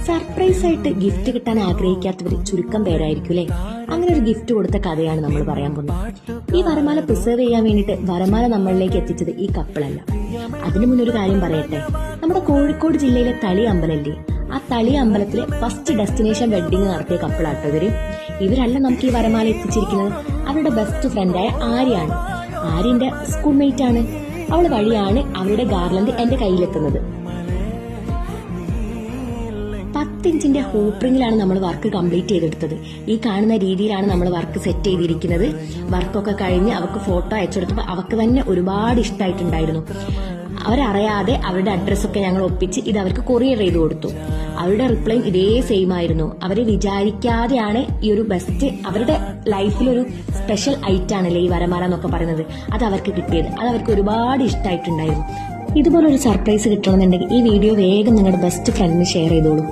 Surprise ആയിട്ട് gift കിട്ടാൻ ആഗ്രഹിക്കാത്തവർ ചുരുക്കം പേരായിരിക്കും അല്ലെ. അങ്ങനെ ഒരു ഗിഫ്റ്റ് കൊടുത്ത കഥയാണ് നമ്മൾ പറയാൻ പോകുന്നത്. ഈ വരമാല പ്രിസർവ് ചെയ്യാൻ വേണ്ടിയിട്ട് വരമാല നമ്മളിലേക്ക് എത്തിച്ചത് ഈ കപ്പിളല്ല. അതിനു മുന്നൊരു കാര്യം പറയട്ടെ. നമ്മുടെ കോഴിക്കോട് ജില്ലയിലെ തളി അമ്പലല്ലേ, ആ തളി അമ്പലത്തിലെ ഫസ്റ്റ് ഡെസ്റ്റിനേഷൻ വെഡിങ് നടത്തിയ കപ്പിളാട്ടോ ഇവരല്ല നമുക്ക് ഈ വരമാല എത്തിച്ചിരിക്കുന്നത്. അവരുടെ ബെസ്റ്റ് ഫ്രണ്ടായ ആര്യാണ്. ആര്യന്റെ സ്കൂൾ മേറ്റ് ആണ്. അവൾ വഴിയാണ് അവരുടെ ഗാർലൻഡ് എന്റെ കയ്യിലെത്തുന്നത്. 10 ഇഞ്ചിന്റെ ഹൂപ്പറിംഗിലാണ് നമ്മൾ വർക്ക് കംപ്ലീറ്റ് ചെയ്തെടുത്തത്. ഈ കാണുന്ന രീതിയിലാണ് നമ്മൾ വർക്ക് സെറ്റ് ചെയ്തിരിക്കുന്നത്. വർക്കൊക്കെ കഴിഞ്ഞ് അവർക്ക് ഫോട്ടോ അയച്ചു കൊടുത്തപ്പോൾ അവർക്ക് തന്നെ ഒരുപാട് ഇഷ്ടമായിട്ടുണ്ടായിരുന്നു. അവരറിയാതെ അവരുടെ അഡ്രസ്സൊക്കെ ഞങ്ങൾ ഒപ്പിച്ച് ഇത് അവർക്ക് കൊറിയർ ചെയ്ത് കൊടുത്തു. അവരുടെ റിപ്ലൈ ഇതേ സെയിം ആയിരുന്നു. അവരെ വിചാരിക്കാതെയാണ് ഈ ഒരു ബെസ്റ്റ് അവരുടെ ലൈഫിലൊരു സ്പെഷ്യൽ ഐറ്റാണല്ലേ ഈ വരമാല എന്നൊക്കെ പറയുന്നത്. അത് അവർക്ക് കിട്ടിയത്. അത് അവർക്ക് ഒരുപാട് ഇഷ്ടമായിട്ടുണ്ടായിരുന്നു. ഇതുപോലൊരു സർപ്രൈസ് കിട്ടണമെന്നുണ്ടെങ്കിൽ ഈ വീഡിയോ വേഗം നിങ്ങളുടെ ബെസ്റ്റ് ഫ്രണ്ടിന് ഷെയർ ചെയ്തോളൂ.